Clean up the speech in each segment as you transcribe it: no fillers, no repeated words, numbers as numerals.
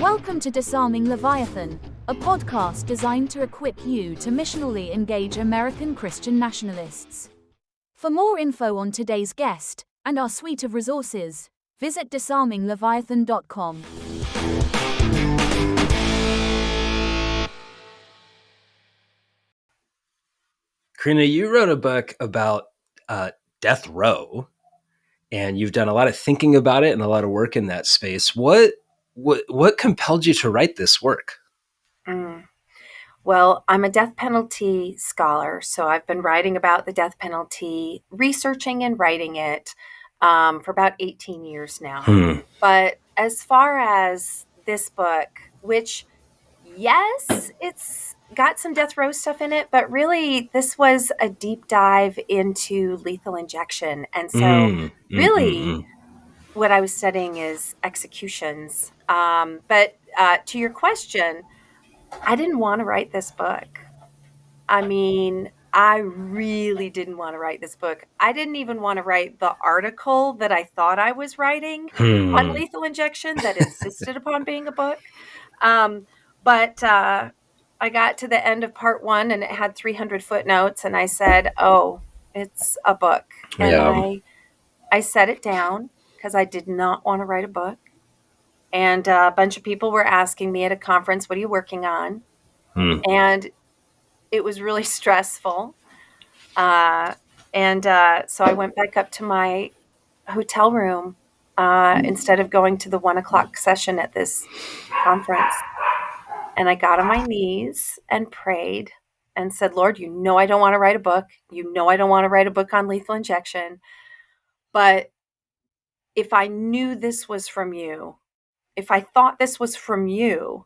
Welcome to Disarming Leviathan, a podcast designed to equip you to missionally engage American Christian nationalists. For more info on today's guest and our suite of resources, visit disarmingleviathan.com. Corinna, you wrote a book about death row, and you've done a lot of thinking about it and a lot of work in that space. What compelled you to write this work? Well, I'm a death penalty scholar, so I've been writing about the death penalty, researching and writing it for about 18 years now. But as far as this book, which, yes, it's got some death row stuff in it, but really this was a deep dive into lethal injection. And so really what I was studying is executions. But to your question, I didn't want to write this book. I mean, I really didn't want to write this book. I didn't even want to write the article that I thought I was writing on lethal injection that insisted upon being a book. But I got to the end of part 1 and it had 300 footnotes, and I said, oh, it's a book. And I set it down because I did not want to write a book. And a bunch of people were asking me at a conference, what are you working on? And it was really stressful. So I went back up to my hotel room instead of going to the 1:00 session at this conference. And I got on my knees and prayed and said, Lord, you know I don't want to write a book. You know I don't want to write a book on lethal injection. But if I knew this was from you, if I thought this was from you,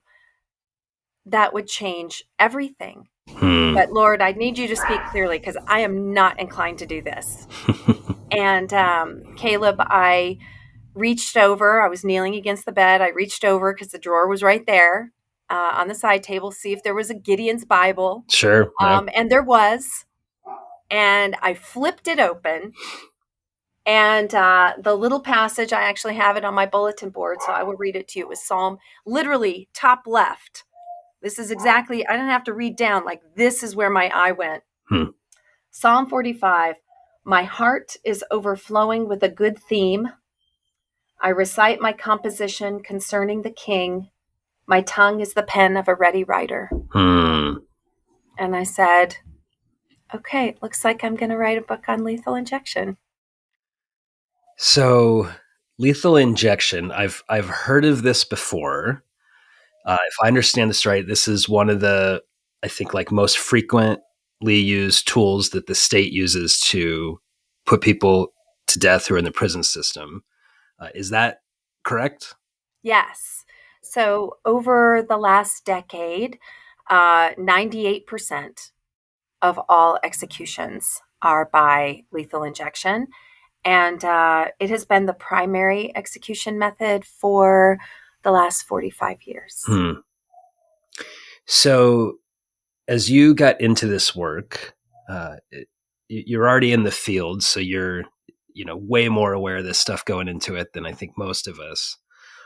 that would change everything. But Lord, I need you to speak clearly because I am not inclined to do this. And Caleb, I reached over. I was kneeling against the bed. I reached over because the drawer was right there on the side table, see if there was a Gideon's Bible. Sure. Yeah. And there was. And I flipped it open. And the little passage, I actually have it on my bulletin board, so I will read it to you. It was Psalm, literally top left. This is exactly, I didn't have to read down. Like, this is where my eye went. Psalm 45, my heart is overflowing with a good theme. I recite my composition concerning the king. My tongue is the pen of a ready writer. And I said, okay, it looks like I'm going to write a book on lethal injection. So lethal injection, I've heard of this before. If I understand this right, this is one of the, I think, like most frequently used tools that the state uses to put people to death who are in the prison system. Is that correct? Yes. So over the last decade, 98% of all executions are by lethal injection. And it has been the primary execution method for the last 45 years. So as you got into this work, you're already in the field, so you're way more aware of this stuff going into it than I think most of us.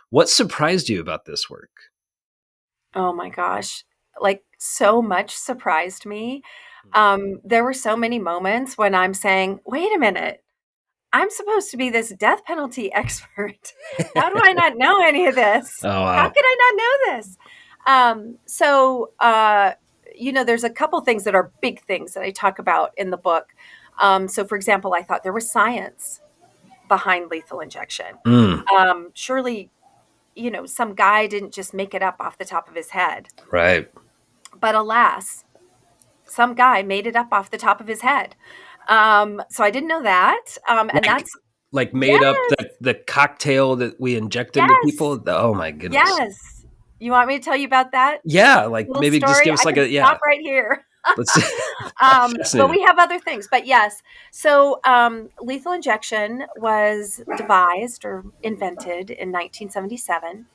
What surprised you about this work? Oh my gosh, like so much surprised me. There were so many moments when I'm saying, wait a minute, I'm supposed to be this death penalty expert. How do I not know any of this? Oh, wow. How could I not know this? There's a couple things that are big things that I talk about in the book. So, for example, I thought there was science behind lethal injection. Surely, some guy didn't just make it up off the top of his head. Right. But alas, some guy made it up off the top of his head. So I didn't know that. And that's like made up the cocktail that we inject into people. Oh my goodness. Yes. You want me to tell you about that? Yeah. Like maybe story? just give us Stop right here. Let's but we have other things, but yes. So, lethal injection was devised or invented in 1977.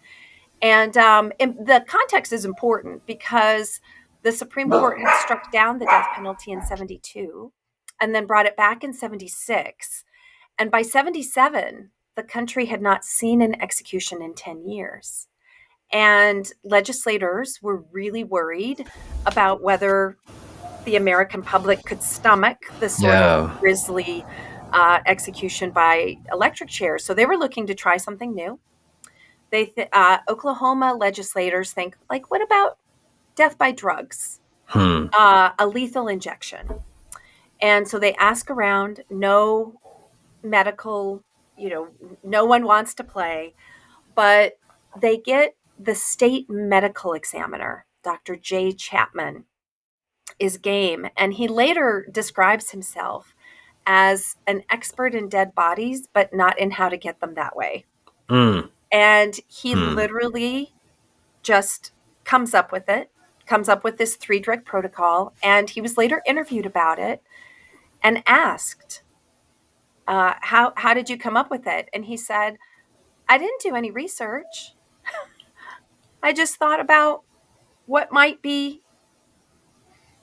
And the context is important because the Supreme Court had struck down the death penalty in 72 and then brought it back in 76. And by 77, the country had not seen an execution in 10 years. And legislators were really worried about whether the American public could stomach the sort of grisly execution by electric chair. So they were looking to try something new. Oklahoma legislators think, like, what about death by drugs? A lethal injection. And so they ask around, no medical, no one wants to play, but they get the state medical examiner, Dr. J. Chapman, is game. And he later describes himself as an expert in dead bodies, but not in how to get them that way. And he literally just comes up with this 3-drug protocol. And he was later interviewed about it and asked, how did you come up with it? And he said, I didn't do any research. I just thought about what might be,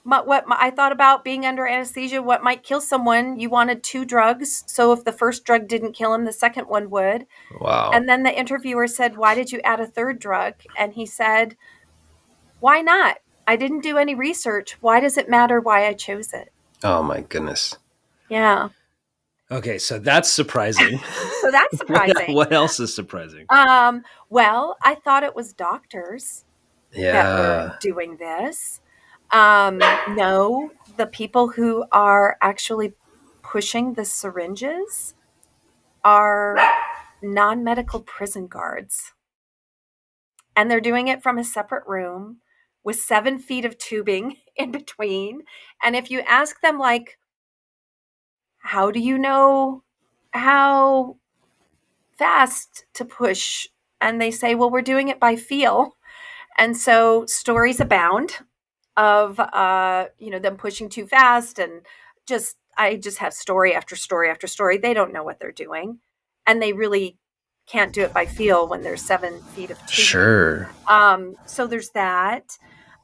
I thought about being under anesthesia, what might kill someone. You wanted 2 drugs. So if the first drug didn't kill him, the second one would. Wow. And then the interviewer said, why did you add a 3rd drug? And he said, why not? I didn't do any research. Why does it matter why I chose it? Oh my goodness. Yeah. Okay, so that's surprising. So that's surprising. What else is surprising? Well, I thought it was doctors that were doing this. No, the people who are actually pushing the syringes are non-medical prison guards. And they're doing it from a separate room with 7 feet of tubing in between. And if you ask them, like, how do you know how fast to push? And they say, well, we're doing it by feel. And so stories abound of, them pushing too fast. And I just have story after story after story. They don't know what they're doing. And they really can't do it by feel when there's 7 feet of tubing. Sure. So there's that.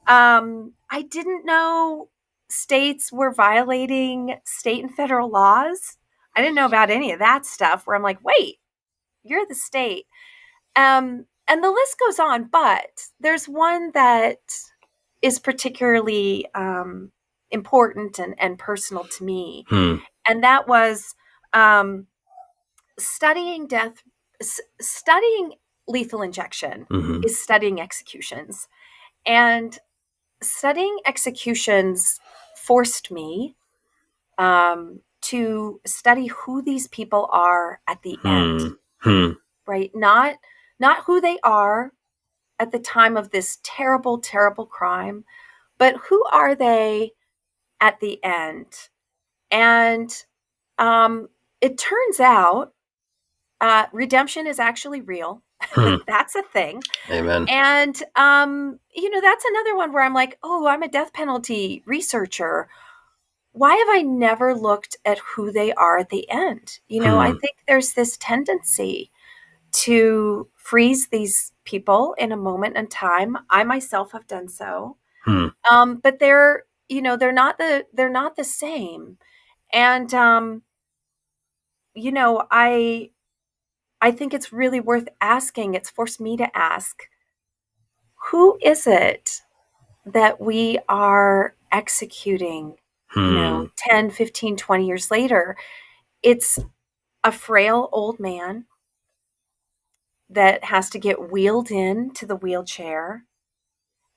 I didn't know states were violating state and federal laws. I didn't know about any of that stuff where I'm like, wait, you're the state. And the list goes on, but there's one that is particularly important and personal to me. And that was studying lethal injection is studying executions. And studying executions forced me to study who these people are at the end, right? Not who they are at the time of this terrible, terrible crime, but who are they at the end? And it turns out redemption is actually real. That's a thing. Amen. And, that's another one where I'm like, oh, I'm a death penalty researcher. Why have I never looked at who they are at the end? I think there's this tendency to freeze these people in a moment in time. I myself have done so. But they're not the same. And, I think it's really worth asking. It's forced me to ask, who is it that we are executing, 10, 15, 20 years later? It's a frail old man that has to get wheeled into the wheelchair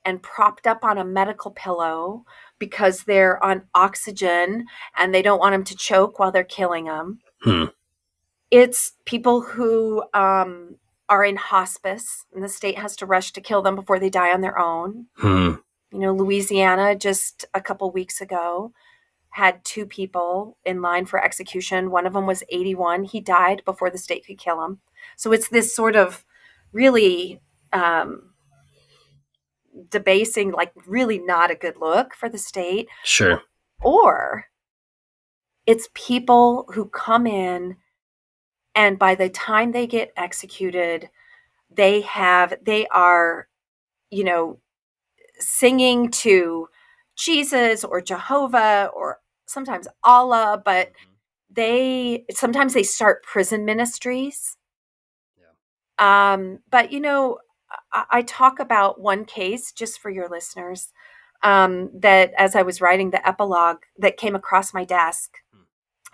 and propped up on a medical pillow because they're on oxygen and they don't want him to choke while they're killing him. It's people who are in hospice and the state has to rush to kill them before they die on their own. Louisiana just a couple weeks ago had 2 people in line for execution. One of them was 81. He died before the state could kill him. So it's this sort of really debasing, like really not a good look for the state. Sure. Or it's people who come in and by the time they get executed, they are, singing to Jesus or Jehovah or sometimes Allah, but sometimes they start prison ministries. But I talk about one case just for your listeners, that as I was writing the epilogue that came across my desk.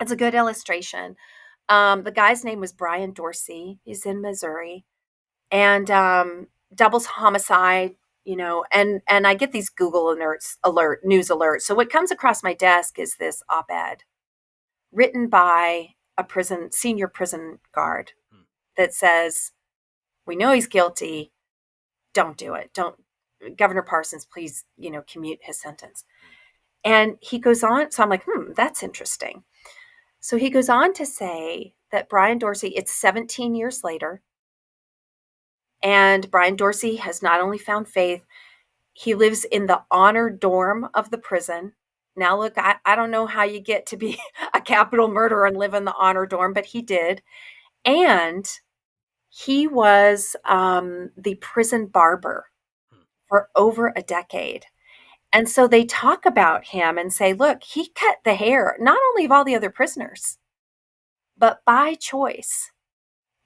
It's a good illustration. The guy's name was Brian Dorsey. He's in Missouri, and doubles homicide. And I get these Google news alerts. So what comes across my desk is this op-ed written by a senior prison guard that says, "We know he's guilty. Don't do it. Don't, Governor Parsons, please, commute his sentence." And he goes on. So I'm like, that's interesting. So he goes on to say that Brian Dorsey, it's 17 years later, and Brian Dorsey has not only found faith, he lives in the honor dorm of the prison. Now, look, I don't know how you get to be a capital murderer and live in the honor dorm, but he did. And he was the prison barber for over a decade. And so they talk about him and say, look, he cut the hair, not only of all the other prisoners, but by choice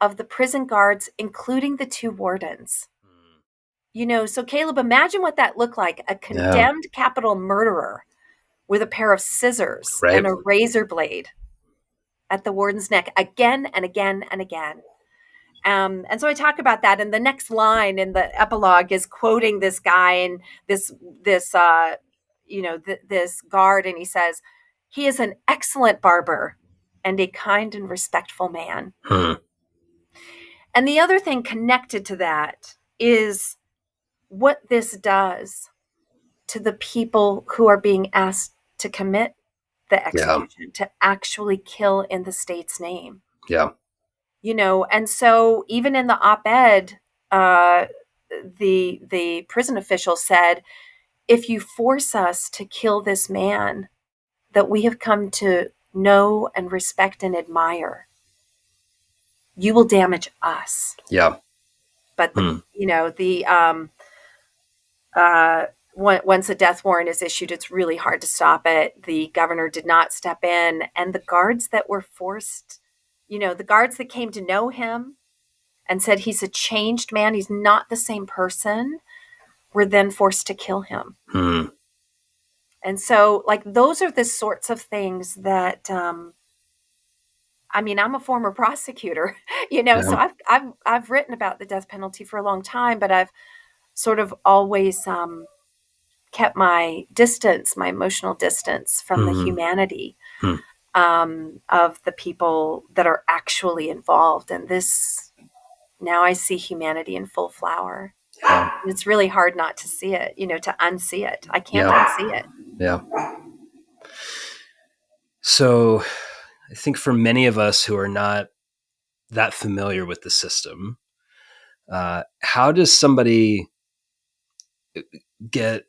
of the prison guards, including the 2 wardens. So Caleb, imagine what that looked like. A condemned capital murderer with a pair of scissors and a razor blade at the warden's neck again and again and again. And so I talk about that. And the next line in the epilogue is quoting this guy and this guard. And he says, "He is an excellent barber and a kind and respectful man." And the other thing connected to that is what this does to the people who are being asked to commit the execution, to actually kill in the state's name. Yeah. And so even in the op-ed, the prison official said, if you force us to kill this man that we have come to know and respect and admire, you will damage us. Yeah. But once a death warrant is issued, it's really hard to stop it. The governor did not step in, and the guards that were forced, the guards that came to know him and said he's a changed man, he's not the same person, were then forced to kill him. And so, those are the sorts of things that, I'm a former prosecutor, so I've written about the death penalty for a long time, but I've sort of always kept my emotional distance from the humanity of the people that are actually involved. And now I see humanity in full flower. Yeah. It's really hard not to see it, to unsee it. I can't unsee it. Yeah. So I think for many of us who are not that familiar with the system, how does somebody get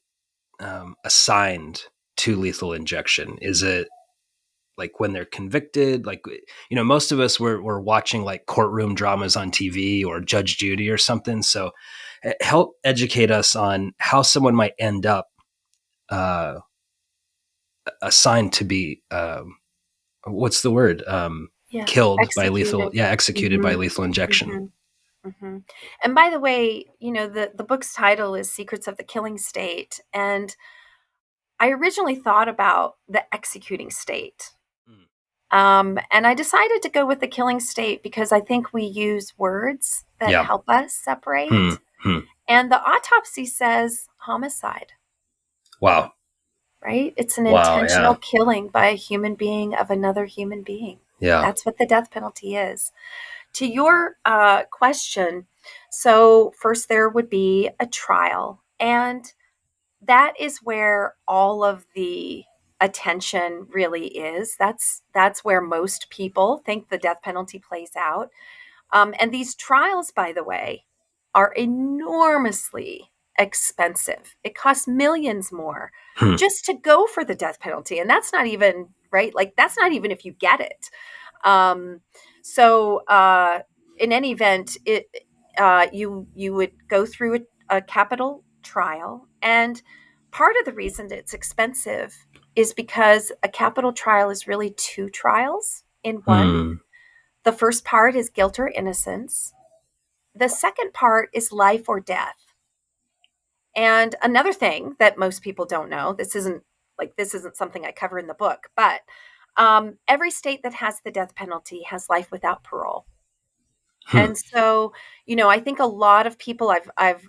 assigned to lethal injection? Is it like when they're convicted? Most of us we're watching courtroom dramas on TV or Judge Judy or something. So help educate us on how someone might end up assigned to be what's the word? Killed by lethal, executed by lethal injection. And by the way, the book's title is Secrets of the Killing State. And I originally thought about the executing state. And I decided to go with the killing state because I think we use words that help us separate. And the autopsy says homicide. Wow. Right? It's an intentional killing by a human being of another human being. Yeah. That's what the death penalty is. To your question, so first there would be a trial, and that is where all of the attention really is. That's where most people think the death penalty plays out. And these trials, by the way, are enormously expensive. It costs millions more just to go for the death penalty. And that's not even, right? That's not even if you get it. So in any event, you would go through a capital trial. And part of the reason that it's expensive is because a capital trial is really 2 trials in one. The first part is guilt or innocence. the second part is life or death. And another thing that most people don't know, this isn't something I cover in the book, but every state that has the death penalty has life without parole. And so, I think a lot of people, I've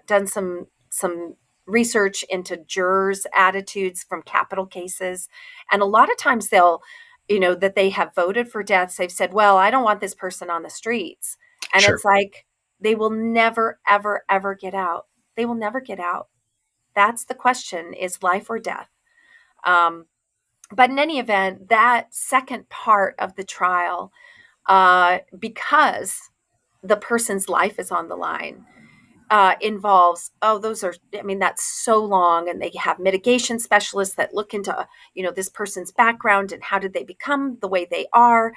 done some research into jurors' attitudes from capital cases, and a lot of times they'll, that they have voted for deaths. They've said, "Well, I don't want this person on the streets," and Sure. it's like they will never, ever, ever get out. They will never get out. That's the question: is life or death? But in any event, that second part of the trial, because the person's life is on the line, involves, that's so long. And they have mitigation specialists that look into, this person's background and how did they become the way they are,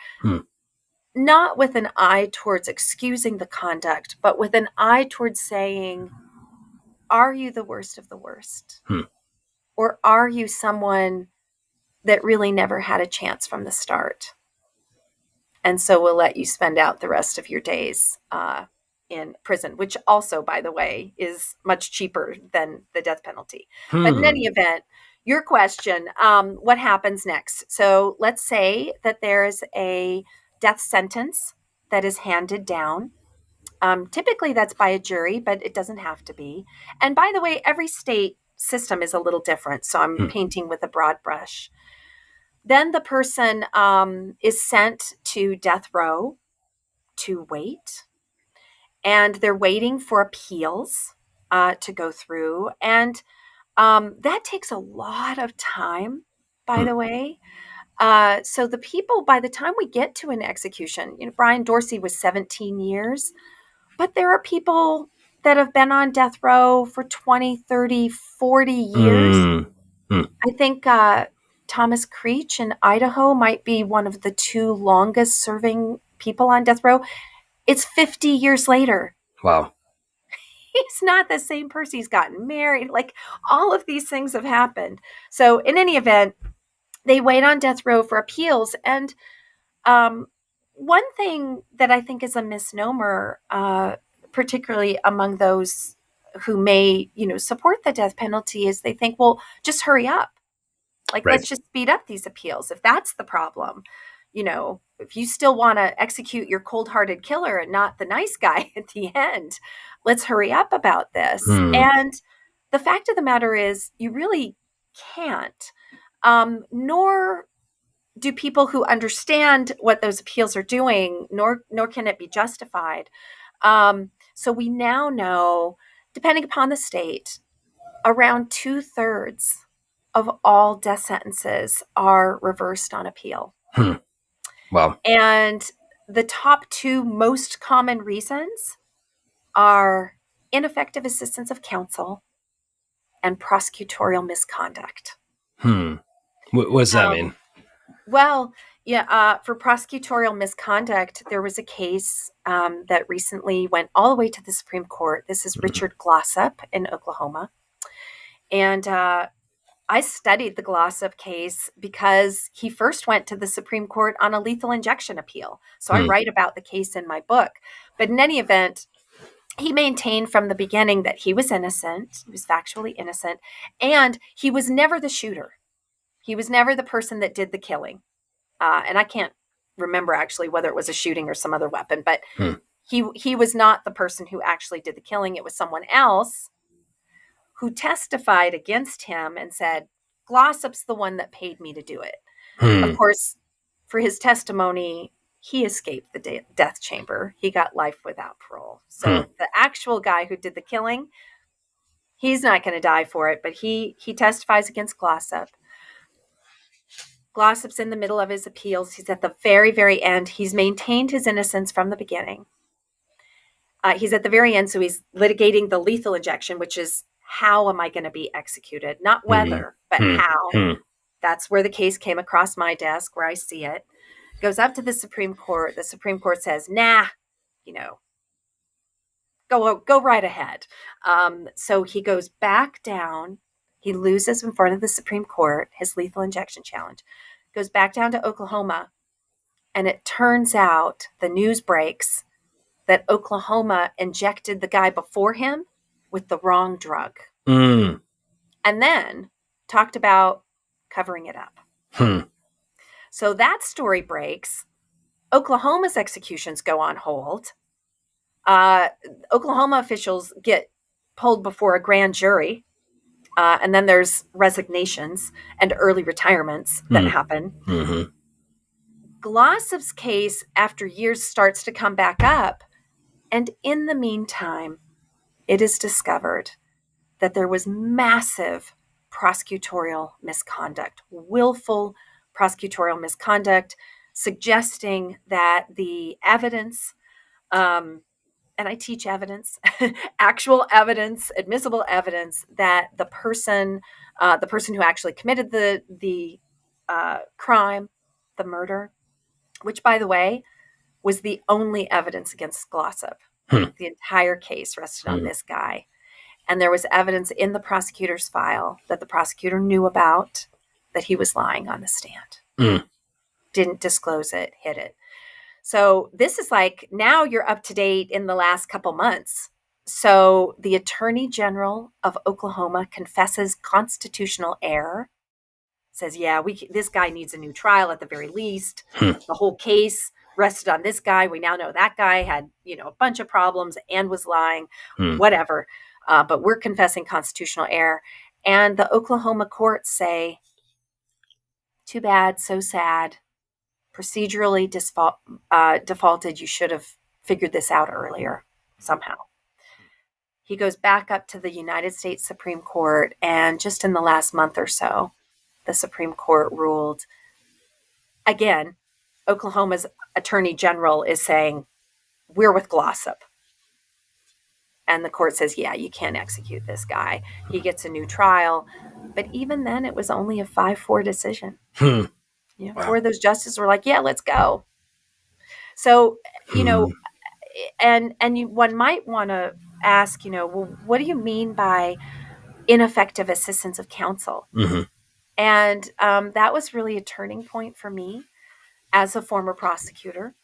not with an eye towards excusing the conduct, but with an eye towards saying, are you the worst of the worst? Or are you someone that really never had a chance from the start? And so we'll let you spend out the rest of your days in prison, which also, by the way, is much cheaper than the death penalty. But in any event, your question, what happens next? So let's say that there is a death sentence that is handed down. Typically that's by a jury, but it doesn't have to be. And by the way, every state system is a little different. So I'm painting with a broad brush. Then the person is sent to death row to wait. And they're waiting for appeals to go through. And that takes a lot of time, by the way. So the people, by the time we get to an execution, Brian Dorsey was 17 years. But there are people that have been on death row for 20, 30, 40 years. I think Thomas Creech in Idaho might be one of the two longest serving people on death row. It's 50 years later. Wow. He's not the same person. He's gotten married. Like, all of these things have happened. So in any event, they wait on death row for appeals. And one thing that I think is a misnomer, particularly among those who may, support the death penalty, is they think, well, just hurry up. Like, let's just speed up these appeals. If that's the problem, if you still want to execute your cold-hearted killer and not the nice guy at the end, let's hurry up about this. And the fact of the matter is, you really can't, nor do people who understand what those appeals are doing, nor can it be justified. So we now know, depending upon the state, around 2/3 of all death sentences are reversed on appeal. Wow. And the top two most common reasons are ineffective assistance of counsel and prosecutorial misconduct. What does that mean? Well, yeah, for prosecutorial misconduct, there was a case that recently went all the way to the Supreme Court. This is Richard Glossop in Oklahoma. And I studied the Glossop case because he first went to the Supreme Court on a lethal injection appeal. So I write about the case in my book. But in any event, he maintained from the beginning that he was innocent. He was factually innocent. And he was never the shooter. He was never the person that did the killing. And I can't remember actually whether it was a shooting or some other weapon, but he was not the person who actually did the killing. It was someone else who testified against him and said, Glossop's the one that paid me to do it. Of course, for his testimony, he escaped the death chamber. He got life without parole. So the actual guy who did the killing, he's not going to die for it, but he testifies against Glossop. Glossop's in the middle of his appeals. He's at the very, very end. He's maintained his innocence from the beginning. He's at the very end, so he's litigating the lethal injection, which is, how am I going to be executed? Not whether, but how. That's where the case came across my desk, where I see it. Goes up to the Supreme Court. The Supreme Court says, nah, go right ahead. So he goes back down. He loses in front of the Supreme Court, his lethal injection challenge, goes back down to Oklahoma. And it turns out, the news breaks, that Oklahoma injected the guy before him with the wrong drug. Mm. And then talked about covering it up. So that story breaks. Oklahoma's executions go on hold. Oklahoma officials get pulled before a grand jury. And then there's resignations and early retirements that happen. Mm-hmm. Glossop's case, after years, starts to come back up. And in the meantime, it is discovered that there was massive prosecutorial misconduct, willful prosecutorial misconduct, suggesting that the evidence, and I teach evidence, actual evidence, admissible evidence that the person who actually committed the crime, the murder, which, by the way, was the only evidence against Glossop. The entire case rested on this guy. And there was evidence in the prosecutor's file that the prosecutor knew about, that he was lying on the stand. Didn't disclose it, hid it. So this is like, now you're up to date in the last couple months. So the Attorney General of Oklahoma confesses constitutional error, says, yeah, this guy needs a new trial at the very least. The whole case rested on this guy. We now know that guy had, a bunch of problems and was lying, whatever. But we're confessing constitutional error. And the Oklahoma courts say, too bad, so sad. Procedurally defaulted. You should have figured this out earlier somehow. He goes back up to the United States Supreme Court. And just in the last month or so, the Supreme Court ruled, again, Oklahoma's Attorney General is saying, we're with Glossop. And the court says, yeah, you can't execute this guy. He gets a new trial. But even then, it was only a 5-4 decision. Wow. 4 of those justices were like, yeah, let's go. So, and one might want to ask, well, what do you mean by ineffective assistance of counsel? And that was really a turning point for me as a former prosecutor.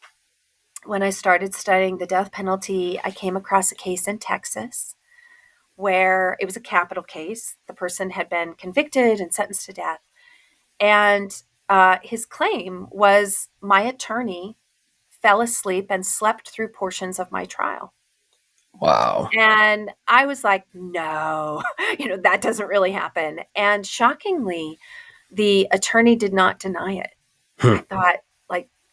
When I started studying the death penalty, I came across a case in Texas where it was a capital case. The person had been convicted and sentenced to death. And his claim was, my attorney fell asleep and slept through portions of my trial. Wow. And I was like, no, that doesn't really happen. And shockingly, the attorney did not deny it. I thought,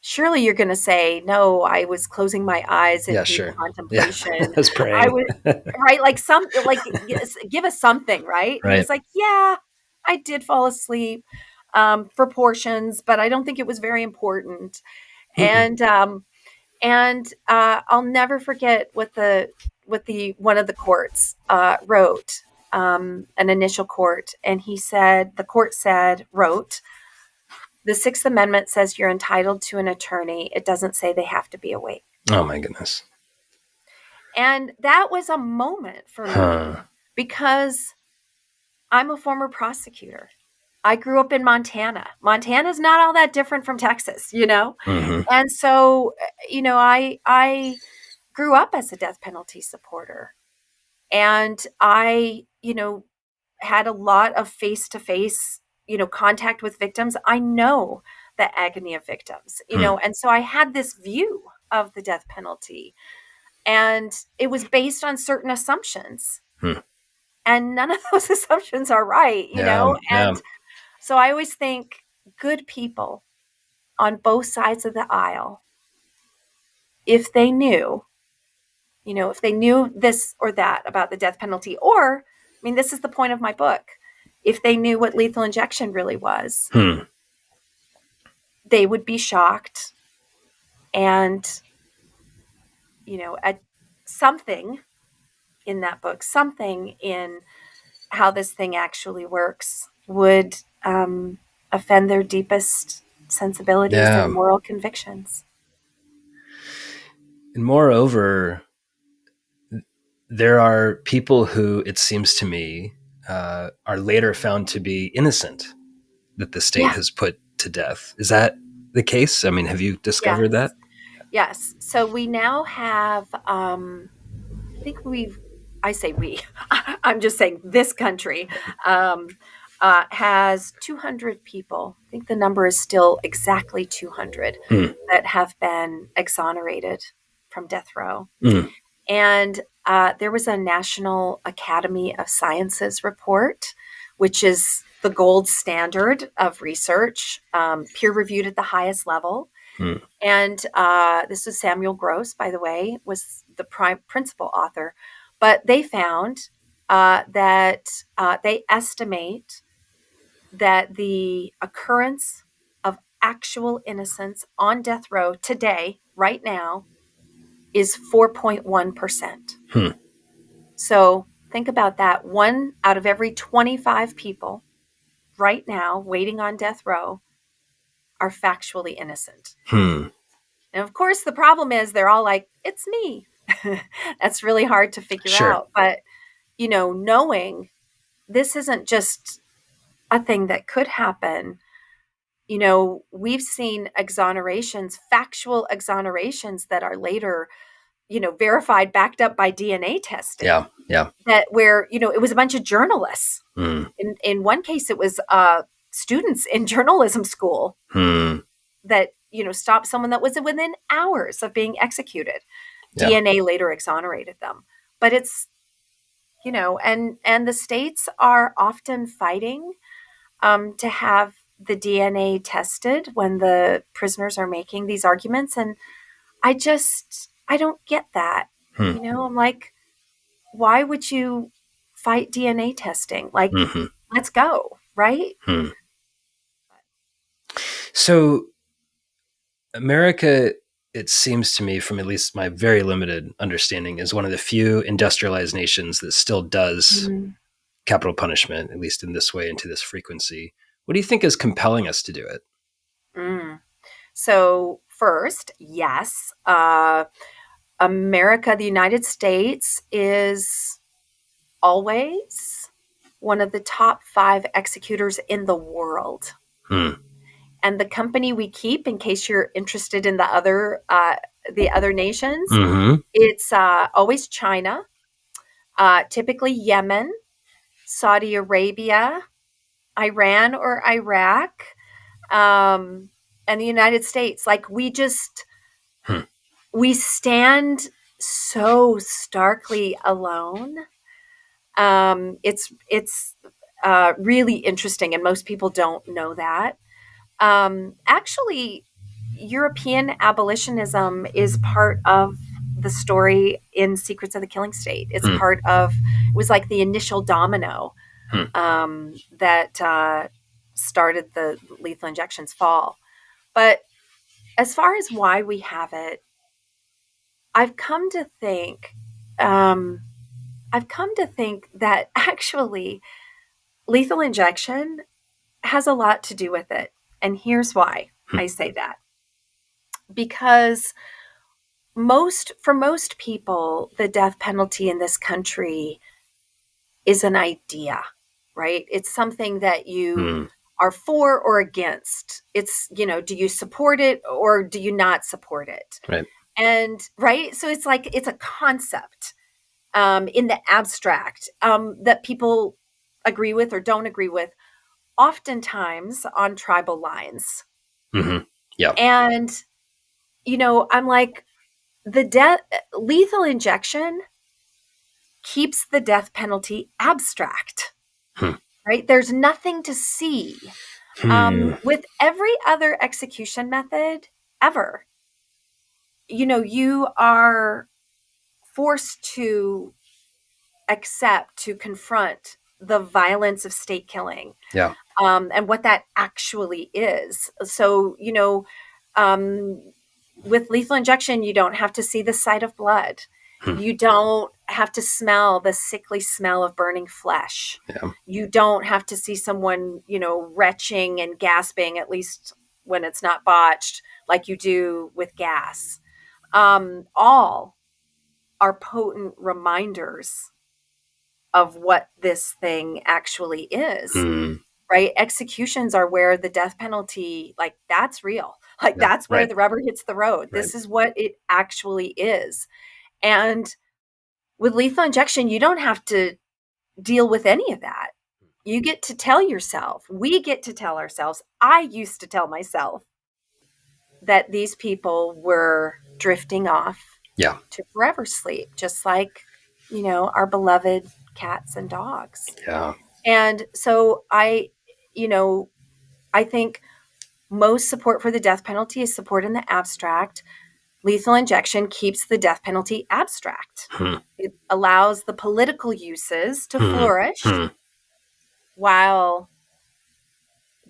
surely you're going to say, no, I was closing my eyes in deep contemplation. Yeah. That's praying. I was, right? Give us something, right? Right. He was like, yeah, I did fall asleep for portions, but I don't think it was very important. And I'll never forget what one of the courts wrote, an initial court. And the court wrote, the Sixth Amendment says you're entitled to an attorney. It doesn't say they have to be awake. Oh, my goodness. And that was a moment for me because I'm a former prosecutor. I grew up in Montana. Montana's not all that different from Texas, And so, I grew up as a death penalty supporter. And I, had a lot of face-to-face contact with victims. I know the agony of victims, and so I had this view of the death penalty, and it was based on certain assumptions, and none of those assumptions are right, and so I always think good people on both sides of the aisle, if they knew this or that about the death penalty, or, this is the point of my book, if they knew what lethal injection really was, they would be shocked. And, at something in that book, something in how this thing actually works would offend their deepest sensibilities and moral convictions. And moreover, there are people who, it seems to me, are later found to be innocent that the state has put to death. Is that the case? Have you discovered that? Yes. So we now have, I say we, I'm just saying this country has 200 people. I think the number is still exactly 200 that have been exonerated from death row. And there was a National Academy of Sciences report, which is the gold standard of research, peer reviewed at the highest level. And this is Samuel Gross, by the way, was the principal author. But they found that they estimate that the occurrence of actual innocence on death row today, right now, is 4.1%. So think about that. 1 out of every 25 people right now waiting on death row are factually innocent. And of course, the problem is they're all like, it's me. That's really hard to figure out. But, knowing this isn't just a thing that could happen. We've seen exonerations, factual exonerations that are later, verified, backed up by DNA testing. Yeah. That where, it was a bunch of journalists. In one case, it was students in journalism school that, stopped someone that was within hours of being executed. Yeah. DNA later exonerated them. But it's, and the states are often fighting to have the DNA tested when the prisoners are making these arguments. And I don't get that. I'm like, why would you fight DNA testing? Like, let's go, right? So America, it seems to me, from at least my very limited understanding, is one of the few industrialized nations that still does capital punishment, at least in this way and to this frequency. What do you think is compelling us to do it? So first, yes, America, the United States, is always one of the top 5 executors in the world. And the company we keep, in case you're interested in the other nations, it's always China, typically Yemen, Saudi Arabia, Iran or Iraq, and the United States. Like, we stand so starkly alone. It's really interesting, and most people don't know that. Actually, European abolitionism is part of the story in Secrets of the Killing State. It's it was like the initial domino that started the lethal injection's fall. But as far as why we have it, I've come to think that actually lethal injection has a lot to do with it. And here's why I say that. Because for most people, the death penalty in this country is an idea, right? It's something that you are for or against. It's, do you support it or do you not support it? Right. And right. So it's like, it's a concept in the abstract that people agree with or don't agree with, oftentimes on tribal lines. Yeah. And, I'm like, lethal injection keeps the death penalty abstract, right? There's nothing to see. With every other execution method ever, you are forced to confront the violence of state killing. Yeah. And what that actually is. So, with lethal injection, you don't have to see the sight of blood. You don't have to smell the sickly smell of burning flesh. Yeah. You don't have to see someone, retching and gasping, at least when it's not botched, like you do with gas. All are potent reminders of what this thing actually is. right? Executions are where the death penalty, like, that's real. Like, Yeah, that's where right, the rubber hits the road. right. This is what it actually is. And with lethal injection, you don't have to deal with any of that. You get to tell yourself, we get to tell ourselves, I used to tell myself that these people were drifting off Yeah. to forever sleep, just like, our beloved cats and dogs. Yeah. And so I think most support for the death penalty is support in the abstract. Lethal injection keeps the death penalty abstract. It allows the political uses to flourish while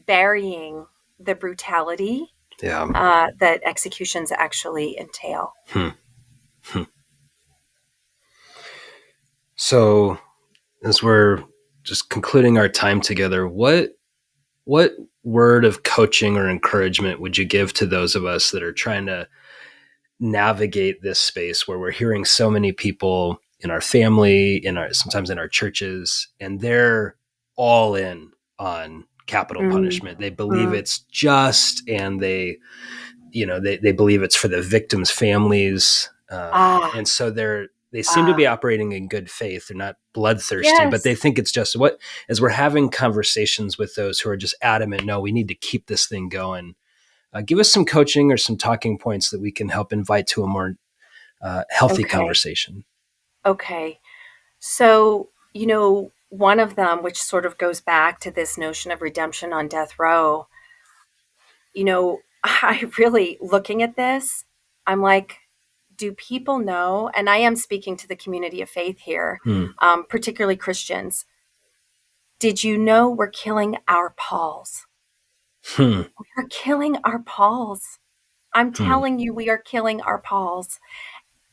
burying the brutality that executions actually entail. So, as we're just concluding our time together, what word of coaching or encouragement would you give to those of us that are trying to navigate this space where we're hearing so many people in our family, sometimes in our churches, and they're all in on capital punishment. They believe it's just, and they believe it's for the victims' families, and so they seem to be operating in good faith. They're not bloodthirsty, but they think it's just as we're having conversations with those who are just adamant, no, we need to keep this thing going. Give us some coaching or some talking points that we can help invite to a more healthy conversation. Okay. So, one of them, which sort of goes back to this notion of redemption on death row, I really, looking at this, I'm like, do people know? And I am speaking to the community of faith here, particularly Christians. Did you know we're killing our Pauls? We're killing our Pauls. I'm telling you, we are killing our Pauls.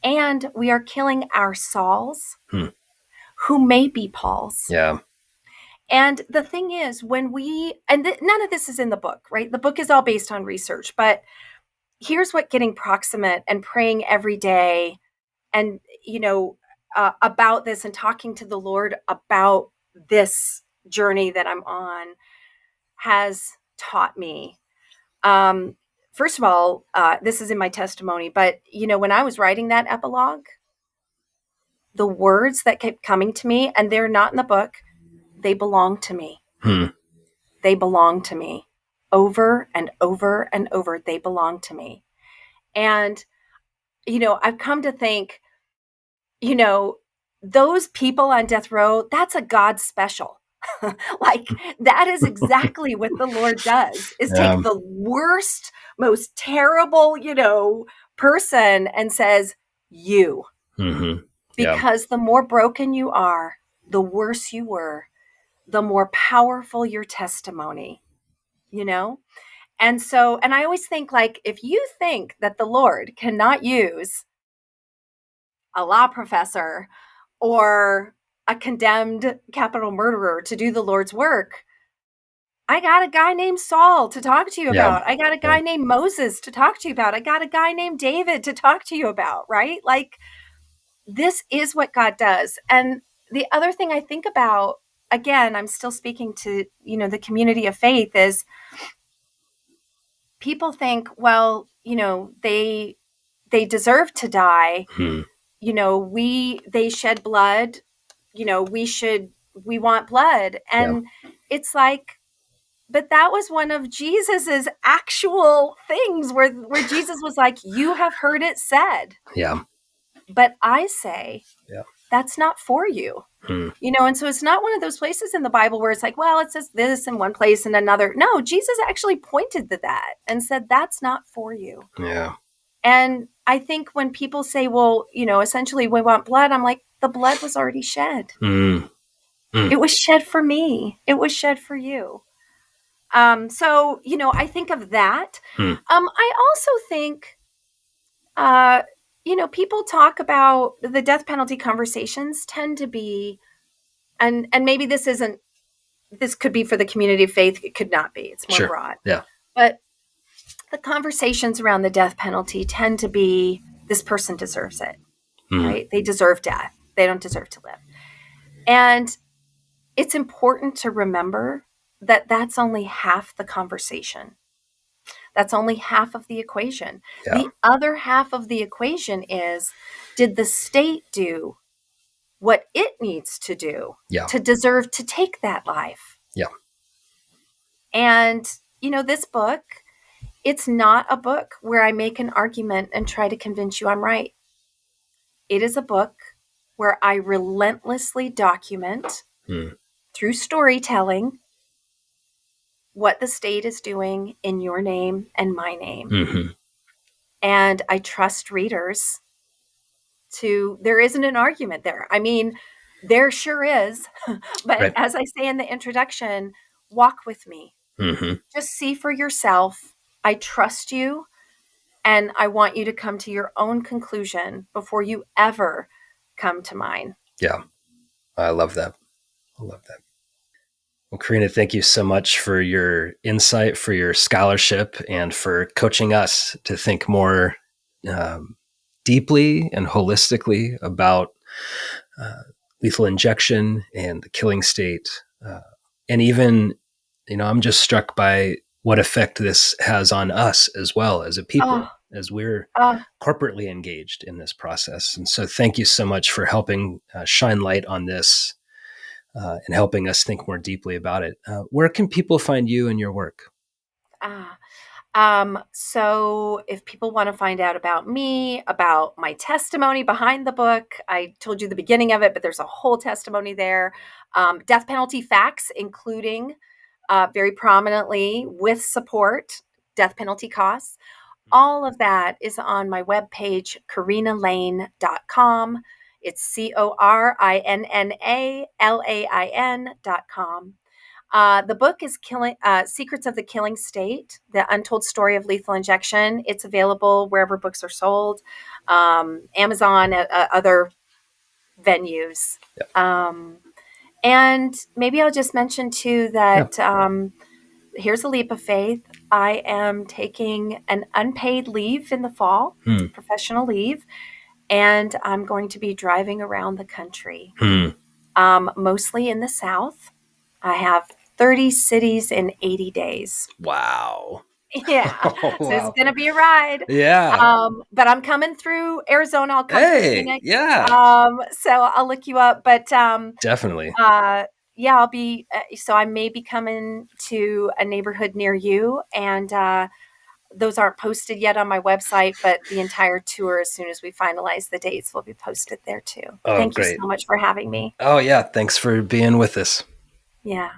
And we are killing our Sauls, who may be Pauls. Yeah. And the thing is, when none of this is in the book, right? The book is all based on research, but here's what getting proximate and praying every day and, about this and talking to the Lord about this journey that I'm on has taught me. First of all, this is in my testimony, but, when I was writing that epilogue, the words that kept coming to me, and they're not in the book, they belong to me. They belong to me. Over and over and over, they belong to me. And, I've come to think, those people on death row, that's a God special. Like, that is exactly what the Lord does, is take the worst, most terrible, person and says, you. Because the more broken you are, the worse you were, the more powerful your testimony, And so, and I always think, like, if you think that the Lord cannot use a law professor or a condemned capital murderer to do the Lord's work, I got a guy named Saul to talk to you about. I got a guy named Moses to talk to you about. I got a guy named David to talk to you about, right? Like, this is what God does. And the other thing I think about, again, I'm still speaking to, the community of faith, is people think, well, they deserve to die. They shed blood, we want blood. And it's like, but that was one of Jesus's actual things where Jesus was like, you have heard it said. Yeah. But I say, that's not for you. And so it's not one of those places in the Bible where it's like, well, it says this in one place and another. No, Jesus actually pointed to that and said, that's not for you. Yeah. And I think when people say, well, essentially we want blood, I'm like, the blood was already shed. It was shed for me. It was shed for you. So, I think of that. I also think, people talk about the death penalty conversations tend to be, and maybe this could be for the community of faith. It could not be. It's more broad. Yeah. But the conversations around the death penalty tend to be, this person deserves it, right? They deserve death. They don't deserve to live. And it's important to remember that's only half the conversation. That's only half of the equation. Yeah. The other half of the equation is, did the state do what it needs to do to deserve to take that life? Yeah. And, this book, it's not a book where I make an argument and try to convince you I'm right. It is a book where I relentlessly document through storytelling what the state is doing in your name and my name. Mm-hmm. And I trust readers there isn't an argument there. I mean, there sure is. But Right. as I say in the introduction, walk with me. Mm-hmm. Just see for yourself. I trust you. And I want you to come to your own conclusion before you ever come to mine. Yeah. I love that. Well, Corinna, thank you so much for your insight, for your scholarship, and for coaching us to think more deeply and holistically about lethal injection and the killing state. And even, I'm just struck by what effect this has on us as well as a people, as we're corporately engaged in this process. And so thank you so much for helping shine light on this and helping us think more deeply about it. Where can people find you and your work? So if people want to find out about me, about my testimony behind the book, I told you the beginning of it, but there's a whole testimony there. Death penalty facts, including very prominently with support, death penalty costs. All of that is on my webpage, CorinnaLain.com. It's CorinnaLain.com. The book is Secrets of the Killing State, The Untold Story of Lethal Injection. It's available wherever books are sold, Amazon, other venues. Yep. And maybe I'll just mention too that here's a leap of faith. I am taking an unpaid leave in the fall, professional leave, and I'm going to be driving around the country, mostly in the South. I have 30 cities in 80 days. Wow. Yeah. Oh, So wow. it's going to be a ride. Yeah. But I'm coming through Arizona. I'll come through Phoenix. Yeah. So I'll look you up. But definitely. Yeah, I'll be. So I may be coming to a neighborhood near you, and those aren't posted yet on my website. But the entire tour, as soon as we finalize the dates, will be posted there too. Oh, Thank great. you so much for having me. Oh, yeah. Thanks for being with us. Yeah.